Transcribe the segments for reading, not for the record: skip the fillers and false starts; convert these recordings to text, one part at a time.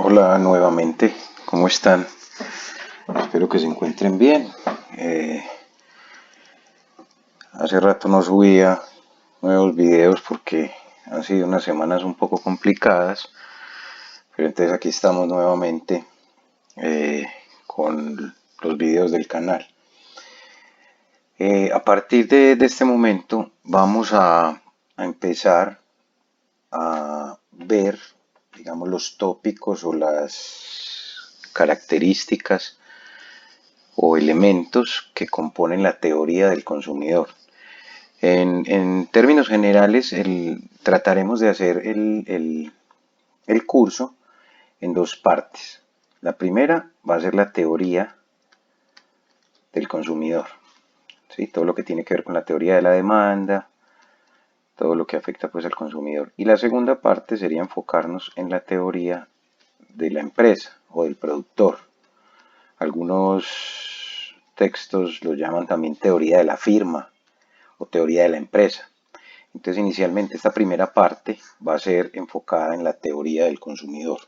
Hola nuevamente, ¿cómo están? Espero que se encuentren bien. Hace rato no subía nuevos videos porque han sido unas semanas un poco complicadas, pero entonces aquí estamos nuevamente eh, con los videos del canal. A partir de este momento vamos a empezar a ver, digamos, los tópicos o las características o elementos que componen la teoría del consumidor. En términos generales, trataremos de hacer el curso en dos partes. La primera va a ser la teoría del consumidor, ¿sí? Todo lo que tiene que ver con la teoría de la demanda, todo lo que afecta pues al consumidor. Y la segunda parte sería enfocarnos en la teoría de la empresa o del productor. Algunos textos lo llaman también teoría de la firma o teoría de la empresa. Entonces, inicialmente esta primera parte va a ser enfocada en la teoría del consumidor.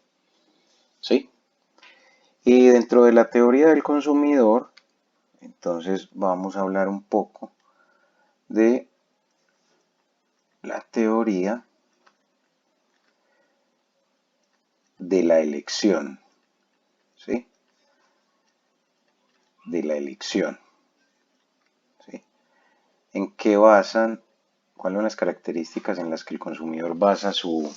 ¿Sí? Y dentro de la teoría del consumidor, entonces vamos a hablar un poco de la teoría de la elección. ¿Sí? De la elección. ¿Sí? ¿En qué basan? ¿Cuáles son las características en las que el consumidor basa su,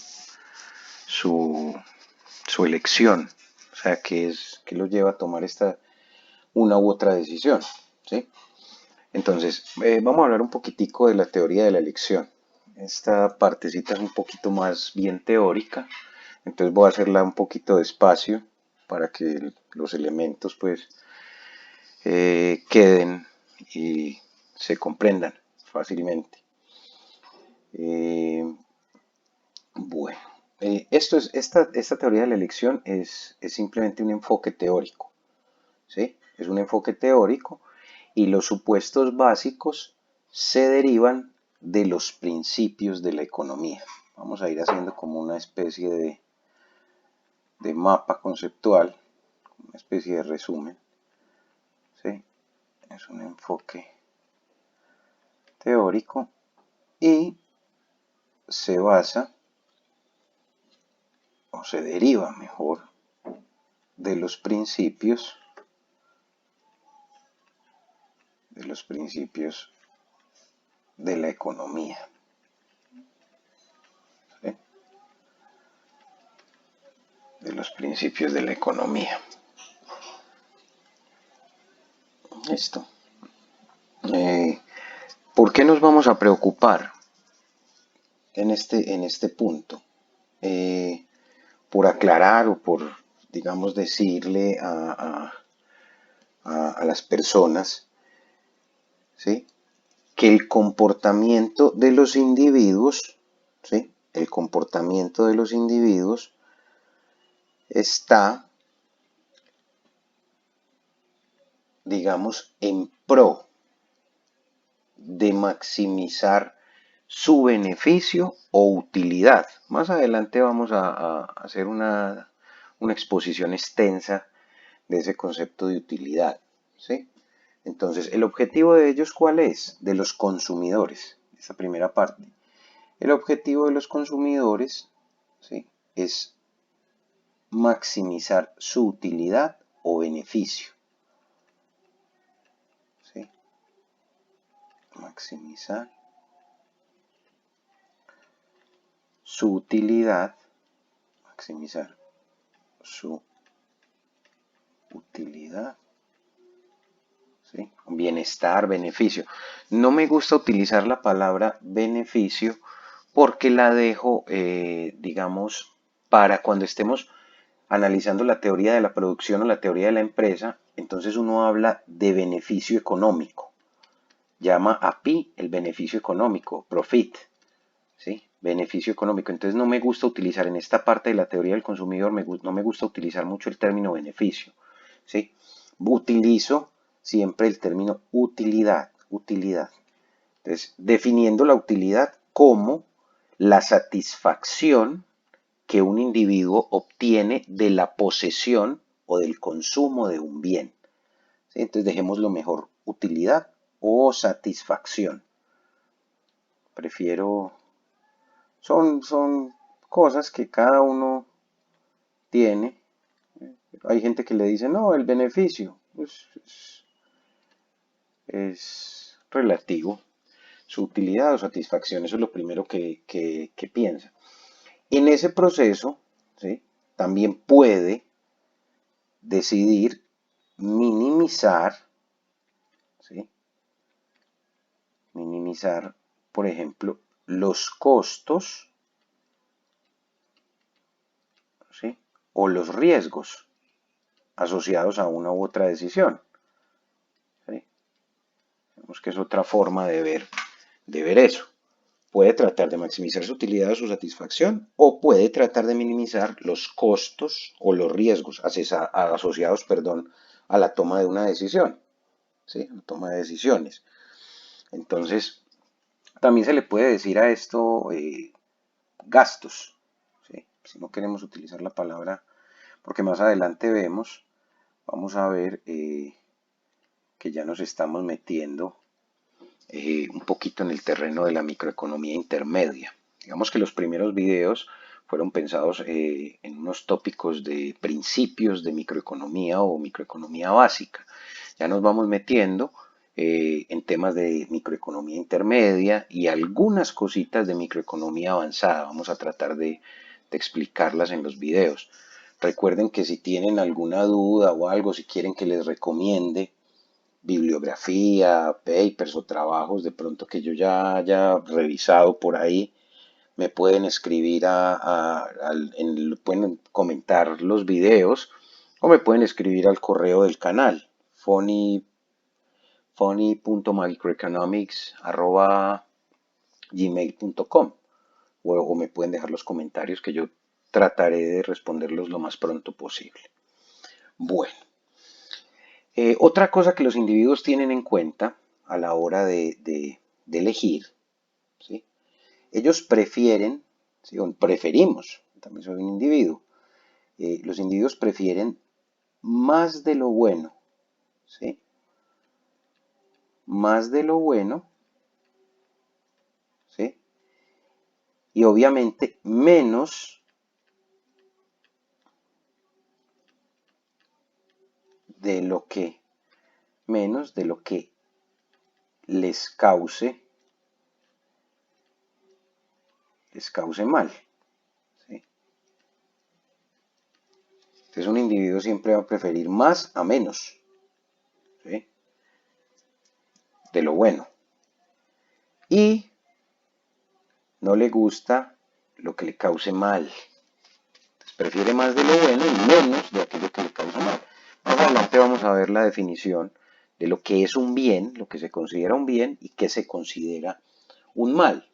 su elección? O sea, ¿qué lo lleva a tomar una u otra decisión? ¿Sí? Entonces, vamos a hablar un poquitico de la teoría de la elección. Esta partecita es un poquito más bien teórica, entonces voy a hacerla un poquito despacio para que los elementos pues queden y se comprendan fácilmente. Eh, bueno, esta teoría de la elección es simplemente un enfoque teórico, ¿sí? Es un enfoque teórico y los supuestos básicos se derivan de los principios de la economía. Vamos a ir haciendo como una especie de mapa conceptual, una especie de resumen. ¿Sí? Es un enfoque teórico y se basa o se deriva mejor de los principios de la economía. ¿Sí? De los principios de la economía. Listo. ¿Por qué nos vamos a preocupar en este punto? Por aclarar o por, digamos, decirle a las personas, ¿sí? Que el comportamiento de los individuos, ¿sí? El comportamiento de los individuos está, digamos, en pro de maximizar su beneficio o utilidad. Más adelante vamos a hacer una exposición extensa de ese concepto de utilidad. ¿Sí? Entonces, ¿el objetivo de ellos cuál es? De los consumidores, esta primera parte. El objetivo de los consumidores, ¿sí? Es maximizar su utilidad o beneficio. ¿Sí? Maximizar su utilidad, maximizar su utilidad, ¿sí? Bienestar, beneficio. No me gusta utilizar la palabra beneficio porque la dejo, digamos, para cuando estemos analizando la teoría de la producción o la teoría de la empresa, entonces uno habla de beneficio económico. Llama a pi el beneficio económico, profit, ¿sí? Beneficio económico. Entonces no me gusta utilizar en esta parte de la teoría del consumidor, no me gusta utilizar mucho el término beneficio, ¿sí? Utilizo siempre el término utilidad, utilidad. Entonces, definiendo la utilidad como la satisfacción que un individuo obtiene de la posesión o del consumo de un bien. ¿Sí? Entonces dejémoslo mejor, utilidad o satisfacción. Prefiero, son cosas que cada uno tiene. Hay gente que le dice, no, el beneficio es relativo. Su utilidad o satisfacción, eso es lo primero que piensa. En ese proceso, ¿sí? También puede decidir minimizar, ¿sí? Minimizar, por ejemplo, los costos, ¿sí? O los riesgos asociados a una u otra decisión. ¿Sí? Vemos que es otra forma de ver eso. Puede tratar de maximizar su utilidad o su satisfacción o puede tratar de minimizar los costos o los riesgos asociados, a la toma de una decisión, ¿sí? La toma de decisiones. Entonces, también se le puede decir a esto gastos, ¿sí? Si no queremos utilizar la palabra, porque más adelante vamos a ver que ya nos estamos metiendo un poquito en el terreno de la microeconomía intermedia. Digamos que los primeros videos fueron pensados en unos tópicos de principios de microeconomía o microeconomía básica. Ya nos vamos metiendo en temas de microeconomía intermedia y algunas cositas de microeconomía avanzada. Vamos a tratar de explicarlas en los videos. Recuerden que si tienen alguna duda o algo, si quieren que les recomiende bibliografía, papers o trabajos de pronto que yo ya haya revisado por ahí, me pueden escribir pueden comentar los videos o me pueden escribir al correo del canal funny.microeconomics@gmail.com o me pueden dejar los comentarios que yo trataré de responderlos lo más pronto posible. Bueno, otra cosa que los individuos tienen en cuenta a la hora de elegir, ¿sí? Ellos prefieren, ¿sí? O preferimos, también soy un individuo, los individuos prefieren más de lo bueno, ¿sí? Más de lo bueno, ¿sí? Y obviamente de lo que, menos de lo que les cause mal, ¿sí? Entonces un individuo siempre va a preferir más a menos, ¿sí? De lo bueno. Y no le gusta lo que le cause mal. Entonces prefiere más de lo bueno y menos de aquello que le causa mal. Más adelante vamos a ver la definición de lo que es un bien, lo que se considera un bien y qué se considera un mal.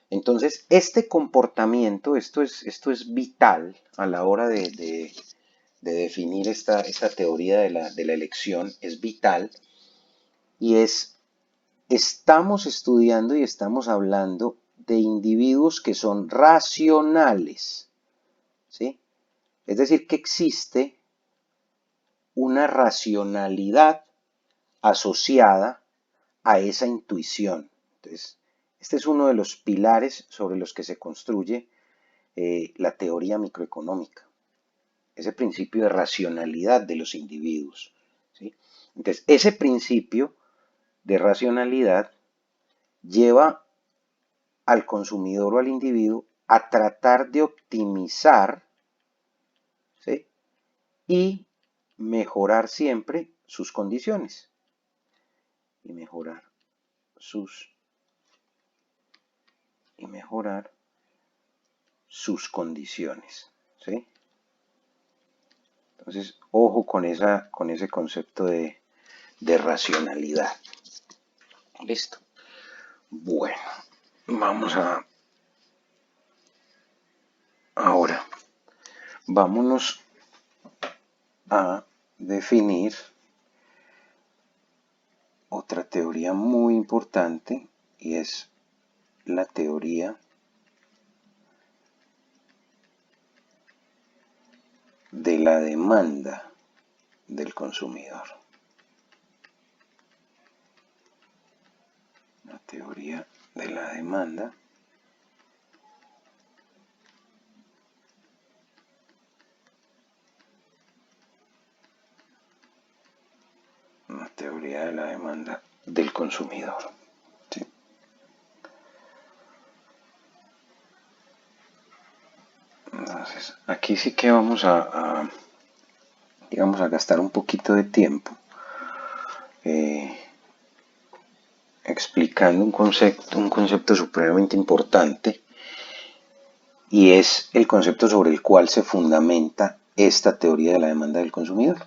Entonces, este comportamiento, esto es vital a la hora de definir esta teoría de la elección, es vital y estamos estudiando y estamos hablando de individuos que son racionales, ¿sí? Es decir, que existe una racionalidad asociada a esa intuición. Entonces, este es uno de los pilares sobre los que se construye la teoría microeconómica, ese principio de racionalidad de los individuos, ¿sí? Entonces, ese principio de racionalidad lleva al consumidor o al individuo a tratar de optimizar, ¿sí? Y mejorar siempre sus condiciones. Y mejorar sus condiciones, ¿sí? Entonces, ojo con ese concepto de racionalidad. Listo. Bueno, vamos ahora, vámonos a definir otra teoría muy importante y es la teoría de la demanda del consumidor. La teoría de la demanda del consumidor. ¿Sí? Entonces, aquí sí que vamos digamos, a gastar un poquito de tiempo explicando un concepto supremamente importante, y es el concepto sobre el cual se fundamenta esta teoría de la demanda del consumidor.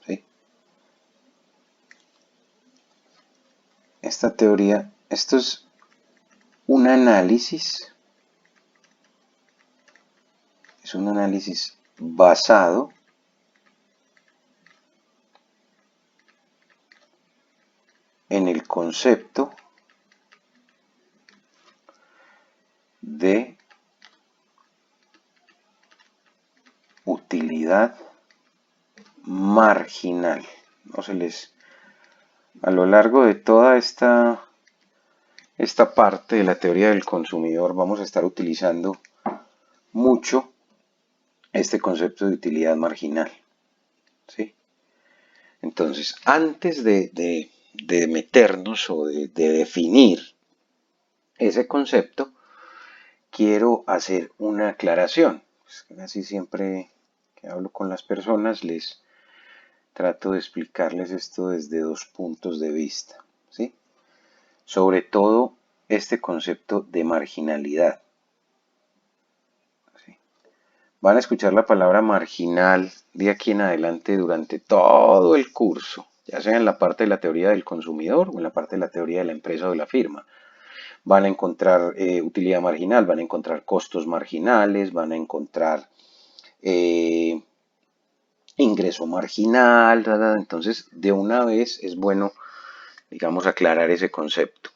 ¿Sí? Esta teoría, esto es un análisis, basado en el concepto de utilidad marginal. No se les, a lo largo de toda esta parte de la teoría del consumidor vamos a estar utilizando mucho este concepto de utilidad marginal. ¿Sí? Entonces, antes de meternos o de definir ese concepto, quiero hacer una aclaración. Así siempre que hablo con las personas les trato de explicarles esto desde dos puntos de vista. ¿Sí? Sobre todo este concepto de marginalidad. ¿Sí? Van a escuchar la palabra marginal de aquí en adelante durante todo el curso, ya sea en la parte de la teoría del consumidor o en la parte de la teoría de la empresa o de la firma. Van a encontrar utilidad marginal, van a encontrar costos marginales, van a encontrar ingreso marginal. Entonces, de una vez es bueno, digamos, aclarar ese concepto.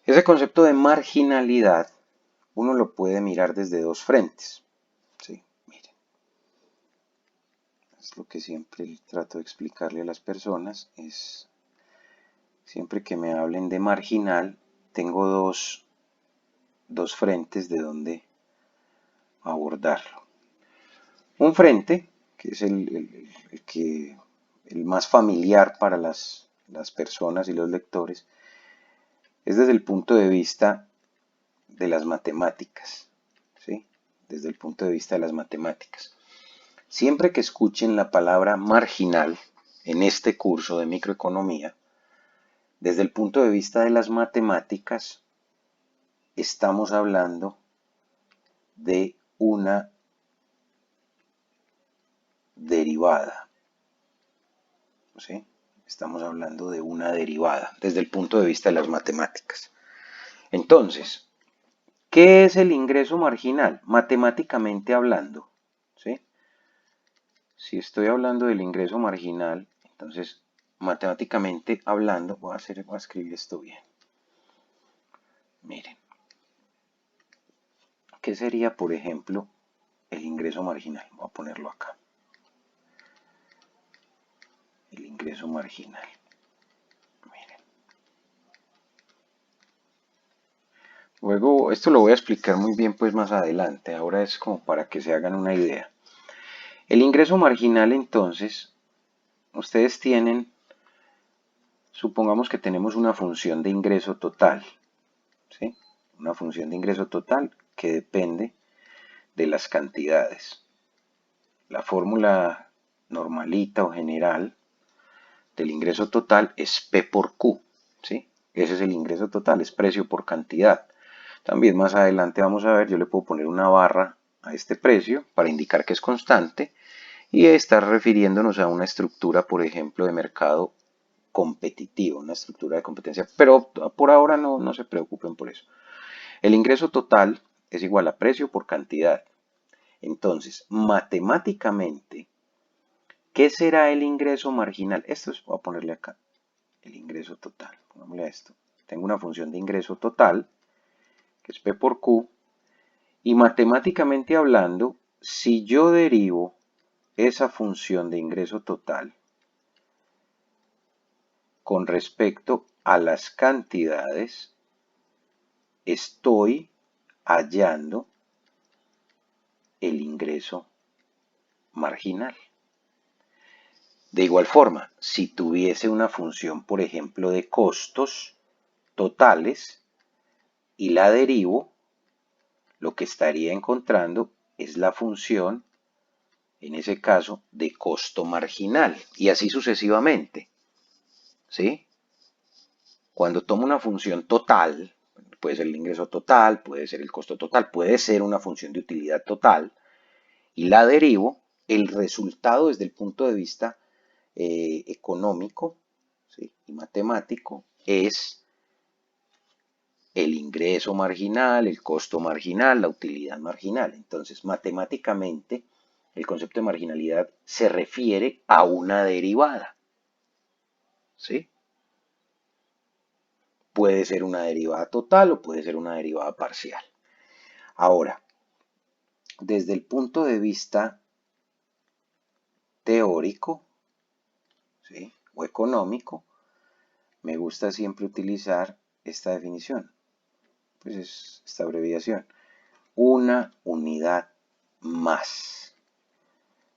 Ese concepto de marginalidad uno lo puede mirar desde dos frentes. ¿Sí? Miren. Es lo que siempre trato de explicarle a las personas. Es siempre que me hablen de marginal, tengo dos frentes de donde abordarlo. Un frente, que es el más familiar para las personas y los lectores, es desde el punto de vista de las matemáticas. ¿Sí? Desde el punto de vista de las matemáticas. Siempre que escuchen la palabra marginal en este curso de microeconomía, desde el punto de vista de las matemáticas, estamos hablando de una derivada. ¿Sí? Estamos hablando de una derivada desde el punto de vista de las matemáticas. Entonces, ¿qué es el ingreso marginal? Matemáticamente hablando. ¿Sí? Si estoy hablando del ingreso marginal, entonces, matemáticamente hablando, voy a escribir esto bien. Miren, ¿qué sería, por ejemplo, el ingreso marginal? Voy a ponerlo acá. El ingreso marginal. Miren. Luego, esto lo voy a explicar muy bien pues más adelante. Ahora es como para que se hagan una idea. El ingreso marginal, entonces, ustedes tienen, supongamos que tenemos una función de ingreso total. ¿Sí? Una función de ingreso total que depende de las cantidades. La fórmula normalita o general del ingreso total es P por Q. ¿Sí? Ese es el ingreso total, es precio por cantidad. También más adelante vamos a ver, yo le puedo poner una barra a este precio para indicar que es constante y estar refiriéndonos a una estructura, por ejemplo, de mercado competitivo, una estructura de competencia. Pero por ahora no se preocupen por eso. El ingreso total es igual a precio por cantidad. Entonces, matemáticamente, ¿qué será el ingreso marginal? Esto es, voy a ponerle acá, el ingreso total. Pongámosle a esto. Tengo una función de ingreso total, que es P por Q, y matemáticamente hablando, si yo derivo esa función de ingreso total con respecto a las cantidades, estoy hallando el ingreso marginal. De igual forma, si tuviese una función, por ejemplo, de costos totales y la derivo, lo que estaría encontrando es la función, en ese caso, de costo marginal, y así sucesivamente. ¿Sí? Cuando tomo una función total, puede ser el ingreso total, puede ser el costo total, puede ser una función de utilidad total, y la derivo, el resultado desde el punto de vista económico, ¿sí?, y matemático es el ingreso marginal, el costo marginal, la utilidad marginal. Entonces, matemáticamente, el concepto de marginalidad se refiere a una derivada. ¿Sí? Puede ser una derivada total o puede ser una derivada parcial. Ahora, desde el punto de vista teórico, ¿sí?, o económico, me gusta siempre utilizar esta definición, pues es esta abreviación, una unidad más.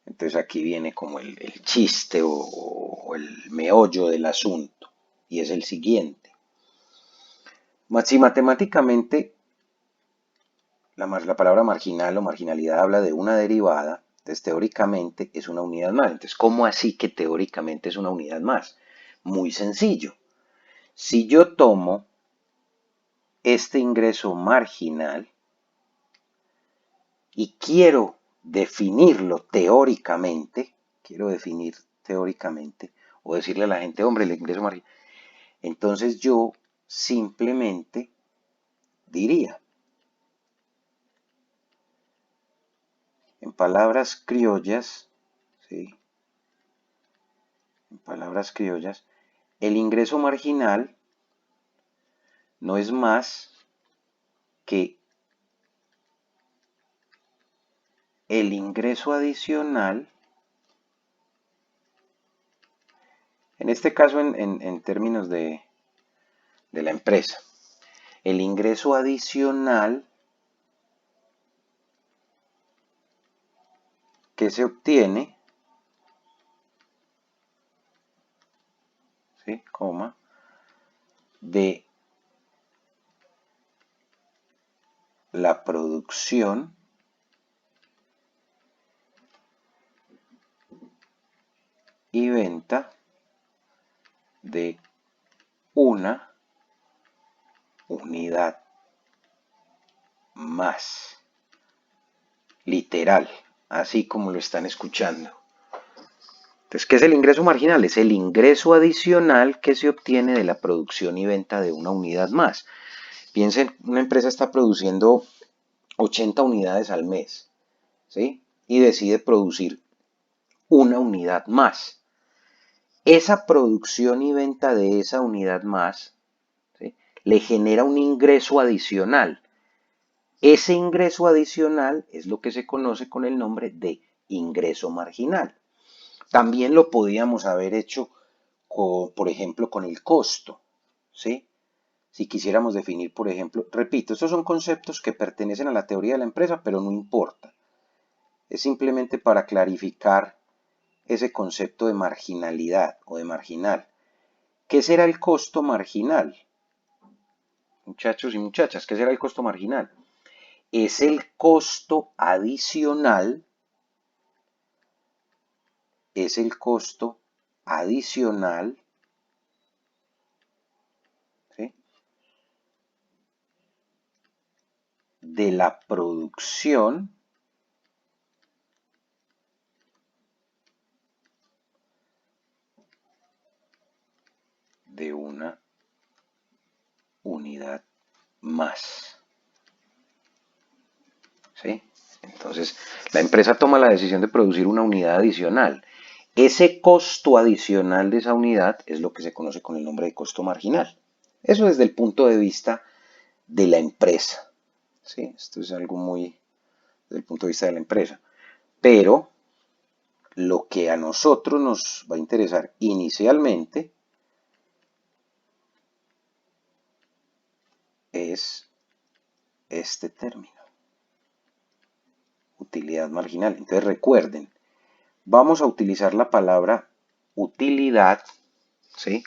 Entonces aquí viene como el chiste o el meollo del asunto, y es el siguiente. Si matemáticamente la palabra marginal o marginalidad habla de una derivada, entonces teóricamente es una unidad más. Entonces, ¿cómo así que teóricamente es una unidad más? Muy sencillo. Si yo tomo este ingreso marginal y quiero definirlo teóricamente, o decirle a la gente, hombre, el ingreso marginal, entonces yo simplemente diría, en palabras criollas, ¿sí?, en palabras criollas, el ingreso marginal no es más que el ingreso adicional, en este caso en términos de la empresa, el ingreso adicional que se obtiene, ¿sí?, de la producción y venta de una unidad más. Literal, así como lo están escuchando. Entonces, ¿qué es el ingreso marginal? Es el ingreso adicional que se obtiene de la producción y venta de una unidad más. Piensen, una empresa está produciendo 80 unidades al mes, ¿sí?, y decide producir una unidad más. Esa producción y venta de esa unidad más, ¿sí?, le genera un ingreso adicional. Ese ingreso adicional es lo que se conoce con el nombre de ingreso marginal. También lo podíamos haber hecho, por ejemplo, con el costo, ¿sí? Si quisiéramos definir, por ejemplo, repito, estos son conceptos que pertenecen a la teoría de la empresa, pero no importa. Es simplemente para clarificar ese concepto de marginalidad o de marginal. ¿Qué será el costo marginal? Muchachos y muchachas, ¿qué será el costo marginal? Es el costo adicional, ¿sí?, de la producción de una unidad más. ¿Sí? Entonces, la empresa toma la decisión de producir una unidad adicional. Ese costo adicional de esa unidad es lo que se conoce con el nombre de costo marginal. Eso desde el punto de vista de la empresa. ¿Sí? Esto es algo muy desde el punto de vista de la empresa. Pero lo que a nosotros nos va a interesar inicialmente es este término, utilidad marginal. Entonces recuerden, vamos a utilizar la palabra utilidad, ¿sí?,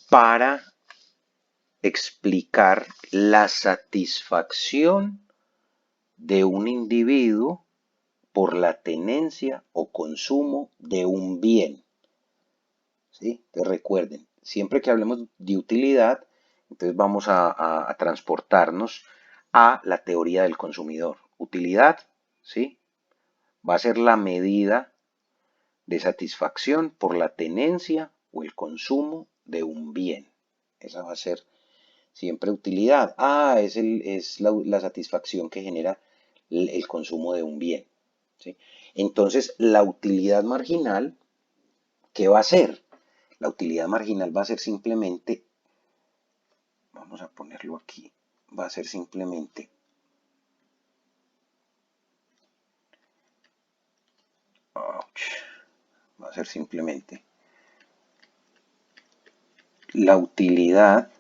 para explicar la satisfacción de un individuo por la tenencia o consumo de un bien. ¿Sí? Entonces recuerden, siempre que hablemos de utilidad, entonces vamos a transportarnos a la teoría del consumidor. Utilidad, ¿sí?, va a ser la medida de satisfacción por la tenencia o el consumo de un bien. Esa va a ser siempre utilidad. Es la satisfacción que genera el consumo de un bien, ¿sí? Entonces, la utilidad marginal, ¿qué va a ser? La utilidad marginal va a ser simplemente, vamos a ponerlo aquí, va a ser simplemente va a ser simplemente la utilidad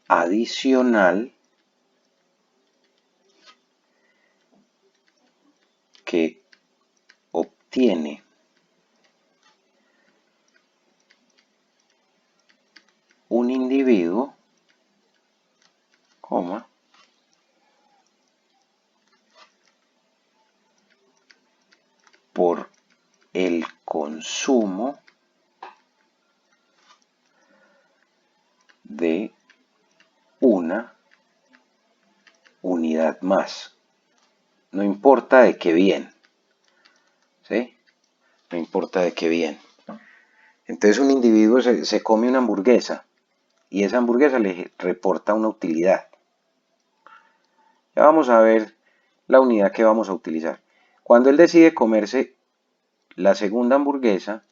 adicional que obtiene un individuo, coma, por el consumo de una unidad más. No importa de qué bien, ¿sí? No importa de qué bien. Entonces un individuo se come una hamburguesa y esa hamburguesa le reporta una utilidad. Ya vamos a ver la unidad que vamos a utilizar. Cuando él decide comerse la segunda hamburguesa,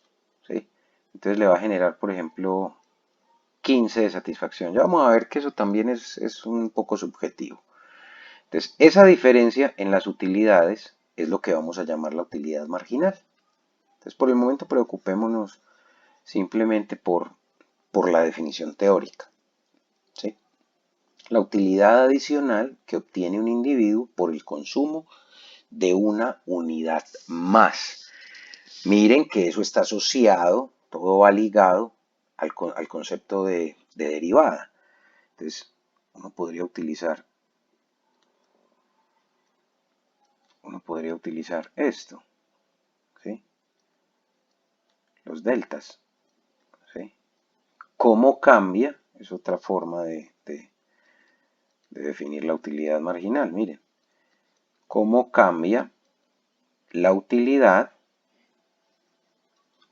¿sí?, entonces le va a generar, por ejemplo, 15 de satisfacción. Ya vamos a ver que eso también es un poco subjetivo. Entonces, esa diferencia en las utilidades es lo que vamos a llamar la utilidad marginal. Entonces, por el momento preocupémonos simplemente por la definición teórica, ¿sí? La utilidad adicional que obtiene un individuo por el consumo de una unidad más. Miren que eso está asociado, todo va ligado al concepto de derivada. Entonces, uno podría utilizar esto, ¿sí?, los deltas, ¿sí? ¿Cómo cambia? Es otra forma de definir la utilidad marginal. Miren, ¿cómo cambia la utilidad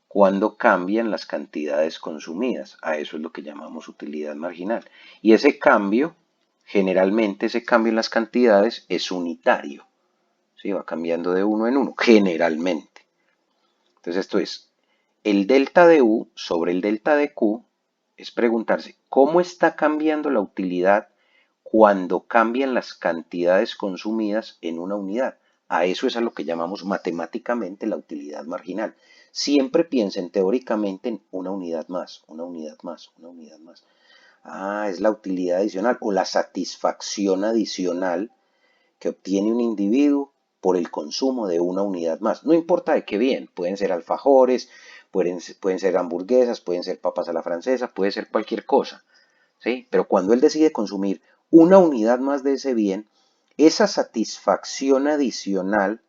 cuando cambian las cantidades consumidas? A eso es lo que llamamos utilidad marginal. Y ese cambio, generalmente ese cambio en las cantidades es unitario, ¿sí? Va cambiando de uno en uno, generalmente. Entonces esto es, el delta de U sobre el delta de Q es preguntarse, ¿cómo está cambiando la utilidad cuando cambian las cantidades consumidas en una unidad? A eso es a lo que llamamos matemáticamente la utilidad marginal. Siempre piensen teóricamente en una unidad más, una unidad más, una unidad más. Es la utilidad adicional o la satisfacción adicional que obtiene un individuo por el consumo de una unidad más. No importa de qué bien, pueden ser alfajores, pueden ser hamburguesas, pueden ser papas a la francesa, puede ser cualquier cosa, ¿sí? Pero cuando él decide consumir una unidad más de ese bien, esa satisfacción adicional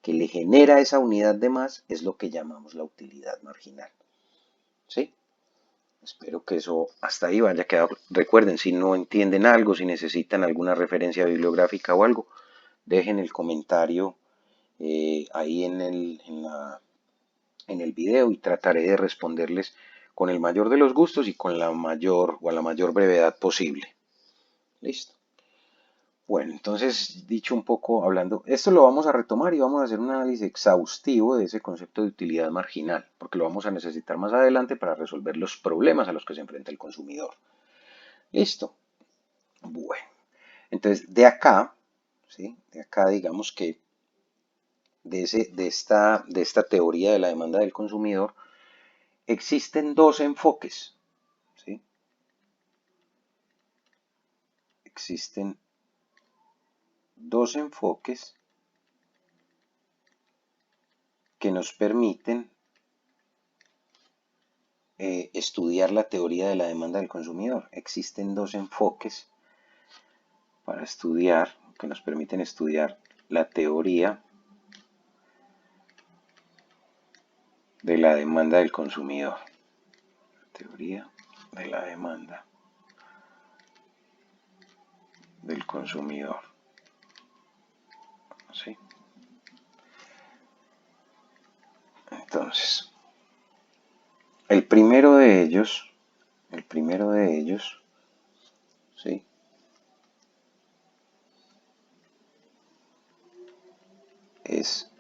que le genera esa unidad de más es lo que llamamos la utilidad marginal, ¿sí? Espero que eso hasta ahí vaya quedado. Recuerden, si no entienden algo, si necesitan alguna referencia bibliográfica o algo, dejen el comentario ahí en el video y trataré de responderles con el mayor de los gustos y con la mayor o a la mayor brevedad posible. Listo. Bueno, entonces, dicho un poco, hablando, esto lo vamos a retomar y vamos a hacer un análisis exhaustivo de ese concepto de utilidad marginal, porque lo vamos a necesitar más adelante para resolver los problemas a los que se enfrenta el consumidor. Listo. Bueno, entonces de acá, ¿sí? De acá digamos que de esta teoría de la demanda del consumidor existen dos enfoques, ¿sí? Existen dos enfoques que nos permiten estudiar la teoría de la demanda del consumidor. Existen dos enfoques para estudiar, que nos permiten estudiar la teoría de la demanda del consumidor. Teoría de la demanda del consumidor. ¿Sí? Entonces, el primero de ellos, ¿sí? Es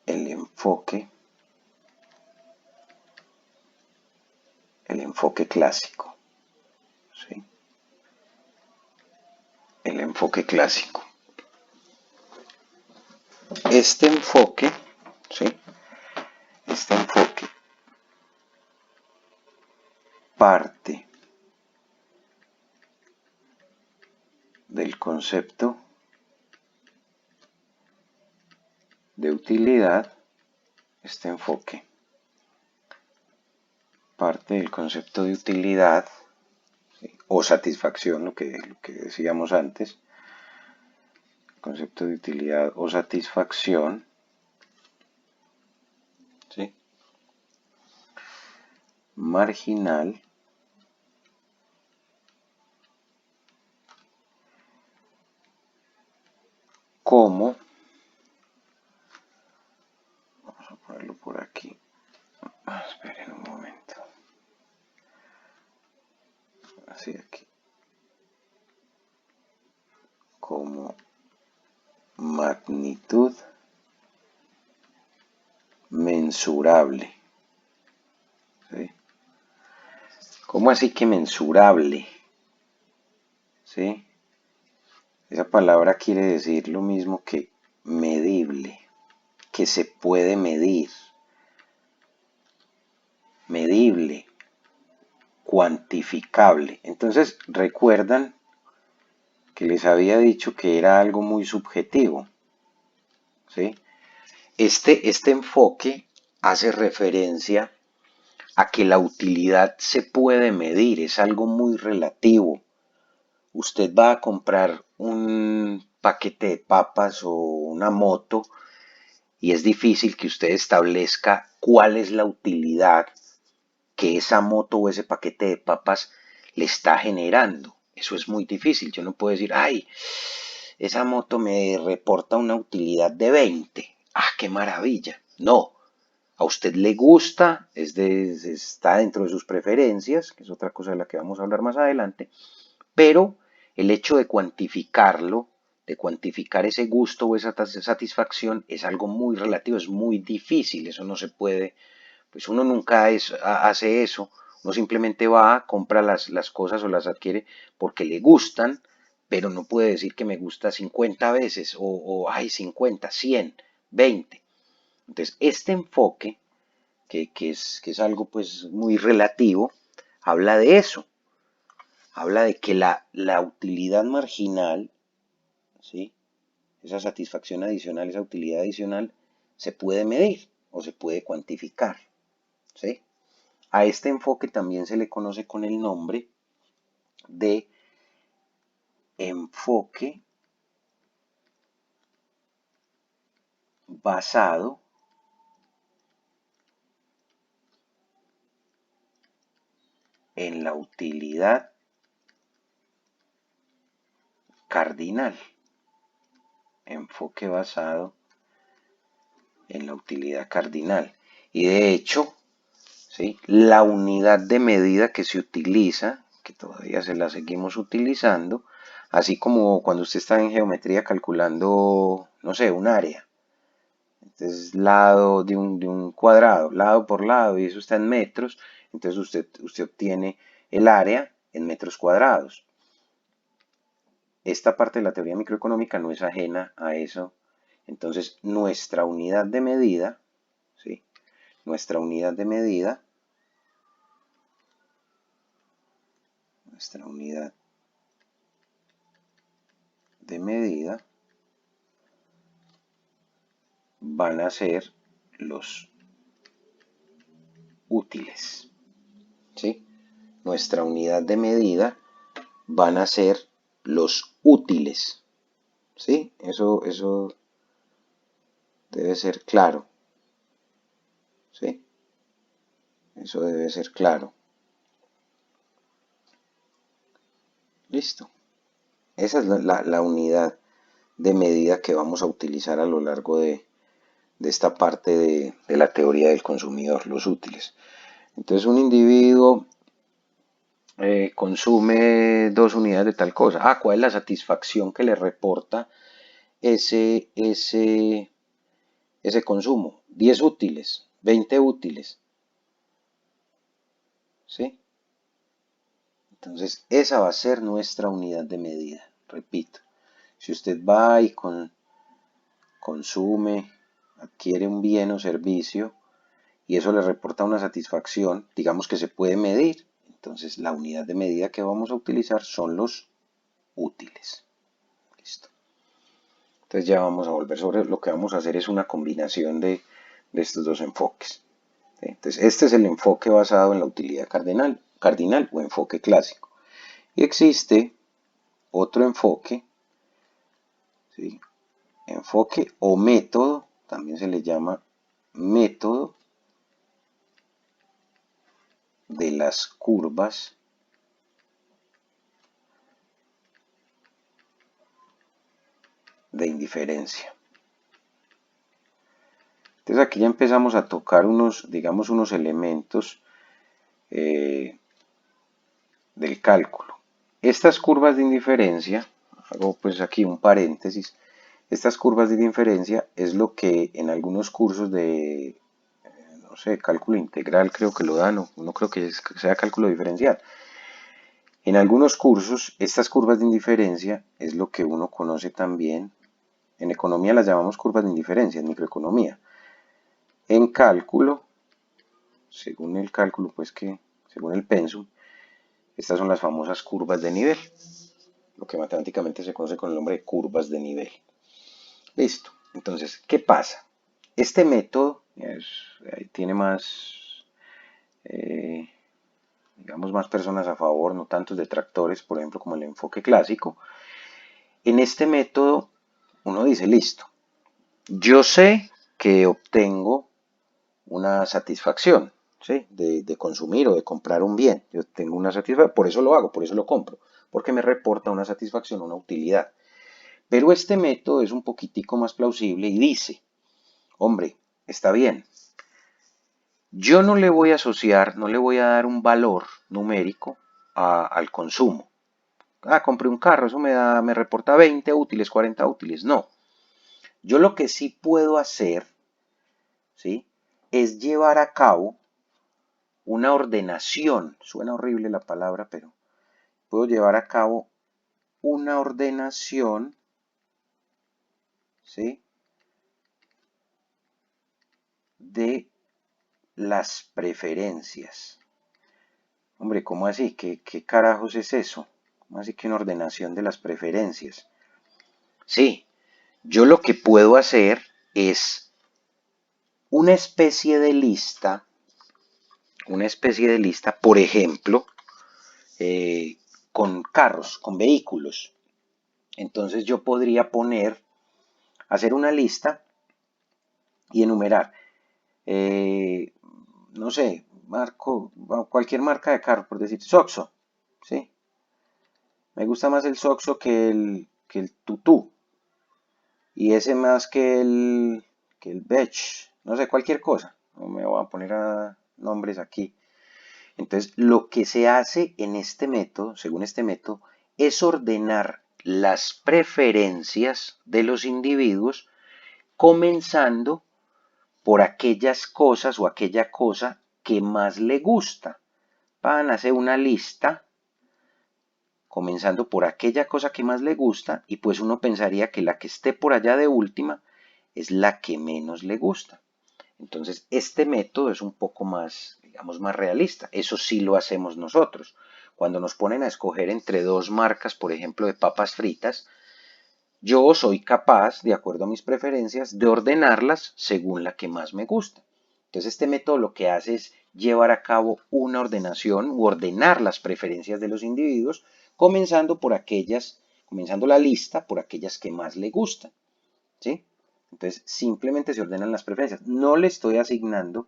el enfoque clásico, ¿sí? El enfoque clásico. Este enfoque, ¿sí? Este enfoque parte del concepto de utilidad, este enfoque parte del concepto de utilidad, ¿sí? O satisfacción, lo que decíamos antes, concepto de utilidad o satisfacción, ¿sí? Marginal como, vamos a ponerlo por aquí, esperen un momento, así aquí, como magnitud mensurable, ¿sí? ¿Cómo así que mensurable? ¿Sí? Esa palabra quiere decir lo mismo que medible, que se puede medir, medible, cuantificable. Entonces, recuerdan que les había dicho que era algo muy subjetivo, ¿sí? Este enfoque hace referencia a que la utilidad se puede medir, es algo muy relativo. Usted va a comprar un paquete de papas o una moto y es difícil que usted establezca cuál es la utilidad que esa moto o ese paquete de papas le está generando. Eso es muy difícil. Yo no puedo decir, ay, esa moto me reporta una utilidad de 20. Ah, qué maravilla. No, a usted le gusta, está dentro de sus preferencias, que es otra cosa de la que vamos a hablar más adelante, pero el hecho de cuantificarlo, de cuantificar ese gusto o esa satisfacción es algo muy relativo, es muy difícil, eso no se puede, pues uno nunca hace eso, uno simplemente va, compra las cosas o las adquiere porque le gustan, pero no puede decir que me gusta 50 veces ay, 50, 100, 20. Entonces, este enfoque, que es algo pues muy relativo, habla de eso, habla de que la utilidad marginal, ¿sí? Esa satisfacción adicional, esa utilidad adicional, se puede medir o se puede cuantificar, ¿sí? A este enfoque también se le conoce con el nombre de enfoque basado en la utilidad cardinal. Enfoque basado en la utilidad cardinal. Y de hecho, ¿sí? La unidad de medida que se utiliza, que todavía se la seguimos utilizando, así como cuando usted está en geometría calculando, no sé, un área. Entonces, lado de un cuadrado, lado por lado, y eso está en metros, entonces usted obtiene el área en metros cuadrados. esta parte de la teoría microeconómica no es ajena a eso. Entonces, nuestra unidad de medida, ¿sí? Nuestra unidad de medida, van a ser los útiles, ¿sí? Nuestra unidad de medida van a ser los útiles, ¿sí? Eso debe ser claro, ¿sí? Eso debe ser claro. Listo. Esa es la unidad de medida que vamos a utilizar a lo largo de esta parte de la teoría del consumidor, los útiles. Entonces un individuo consume 2 unidades de tal cosa. ¿Cuál es la satisfacción que le reporta ese consumo? 10 útiles, 20 útiles. ¿Sí? Entonces esa va a ser nuestra unidad de medida. Repito, si usted va y consume, adquiere un bien o servicio y eso le reporta una satisfacción, digamos que se puede medir, entonces la unidad de medida que vamos a utilizar son los útiles. Listo. Entonces ya vamos a volver sobre lo que vamos a hacer es una combinación de estos dos enfoques. ¿Sí? Entonces este es el enfoque basado en la utilidad cardinal o enfoque clásico. Y existe otro enfoque, ¿sí? Enfoque o método, también se le llama método de las curvas de indiferencia. Entonces aquí ya empezamos a tocar digamos, unos elementos del cálculo. Estas curvas de indiferencia, hago pues aquí un paréntesis, estas curvas de indiferencia es lo que en algunos cursos de, no sé, cálculo integral creo que lo dan, no creo que sea cálculo diferencial. En algunos cursos, estas curvas de indiferencia es lo que uno conoce también. En economía las llamamos curvas de indiferencia, en microeconomía. En cálculo, según el cálculo, según el pensum, estas son las famosas curvas de nivel, lo que matemáticamente se conoce con el nombre de curvas de nivel. Listo. Entonces, ¿qué pasa? Este método tiene más, digamos, más personas a favor, no tantos detractores, por ejemplo, como el enfoque clásico. En este método, uno dice, listo, yo sé que obtengo una satisfacción, ¿sí? de consumir o de comprar un bien. Yo tengo una satisfacción, por eso lo hago, por eso lo compro, porque me reporta una satisfacción, una utilidad. Pero este método es un poquitico más plausible y dice, hombre, está bien, yo no le voy a asociar, no le voy a dar un valor numérico al consumo. Compré un carro, eso me reporta 20 útiles, 40 útiles. No. Yo lo que sí puedo hacer, ¿sí? Es llevar a cabo una ordenación. Suena horrible la palabra, pero puedo llevar a cabo una ordenación, ¿sí? De las preferencias. Hombre, ¿cómo así? ¿Qué carajos es eso? ¿Cómo así que una ordenación de las preferencias? Sí, yo lo que puedo hacer es una especie de lista, por ejemplo, con carros, con vehículos. Entonces yo podría hacer una lista y enumerar, no sé, cualquier marca de carro, por decir, Soxo, ¿sí? Me gusta más el Soxo que el Tutú. Y ese más que el Bech. No sé, cualquier cosa. No me voy a poner a nombres aquí. Entonces, lo que se hace en este método, según este método, es ordenar las preferencias de los individuos comenzando por aquellas cosas o aquella cosa que más le gusta. Van a hacer una lista comenzando por aquella cosa que más le gusta, y pues uno pensaría que la que esté por allá de última es la que menos le gusta. Entonces, este método es un poco más, digamos, más realista. Eso sí lo hacemos nosotros. Cuando nos ponen a escoger entre dos marcas, por ejemplo, de papas fritas, yo soy capaz, de acuerdo a mis preferencias, de ordenarlas según la que más me gusta. Entonces, este método lo que hace es llevar a cabo una ordenación u ordenar las preferencias de los individuos, comenzando la lista por aquellas que más le gustan, ¿sí? Entonces, simplemente se ordenan las preferencias. No le estoy asignando,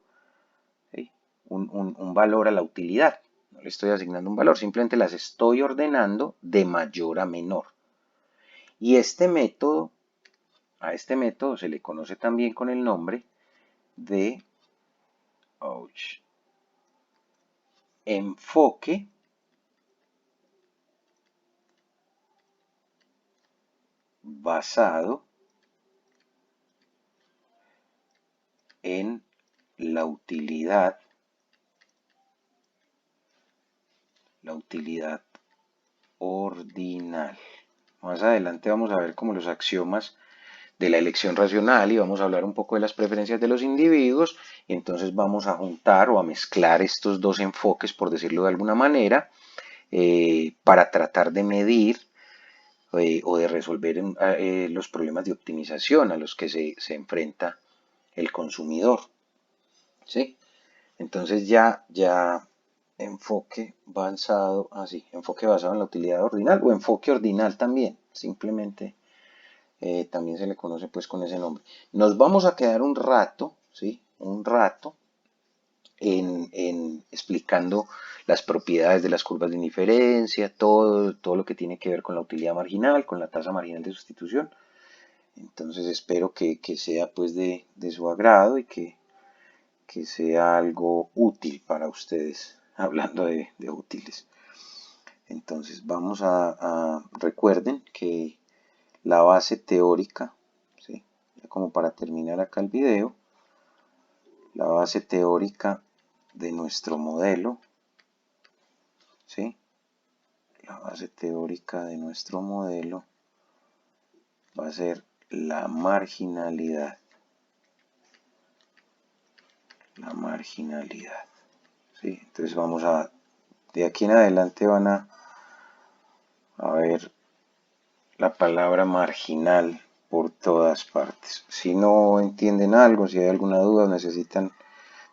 ¿sí?, un valor a la utilidad. No le estoy asignando un valor, simplemente las estoy ordenando de mayor a menor. Y a este método se le conoce también con el nombre de enfoque basado en la utilidad ordinal. Más adelante vamos a ver como los axiomas de la elección racional y vamos a hablar un poco de las preferencias de los individuos, y entonces vamos a juntar o a mezclar estos dos enfoques, por decirlo de alguna manera, para tratar de medir o de resolver los problemas de optimización a los que se enfrenta el consumidor, ¿sí? Entonces ya enfoque basado en la utilidad ordinal o enfoque ordinal también, simplemente también se le conoce pues con ese nombre. Nos vamos a quedar un rato, ¿sí? Un rato en explicando las propiedades de las curvas de indiferencia, todo lo que tiene que ver con la utilidad marginal, con la tasa marginal de sustitución. Entonces espero que sea pues de su agrado y que sea algo útil para ustedes, hablando de útiles. Entonces recuerden que la base teórica, ¿sí?, ya como para terminar acá el video, la base teórica de nuestro modelo, ¿sí?, la base teórica de nuestro modelo va a ser la marginalidad. ¿Sí? Entonces de aquí en adelante van a ver la palabra marginal por todas partes. Si no entienden algo, si hay alguna duda, necesitan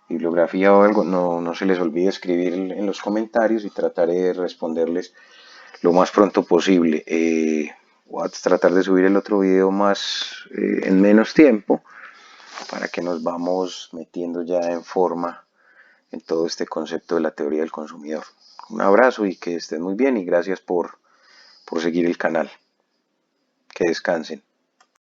bibliografía o algo, no se les olvide escribir en los comentarios y trataré de responderles lo más pronto posible. Voy a tratar de subir el otro video en menos tiempo, para que nos vamos metiendo ya en forma en todo este concepto de la teoría del consumidor. Un abrazo y que estén muy bien, y gracias por seguir el canal. Que descansen.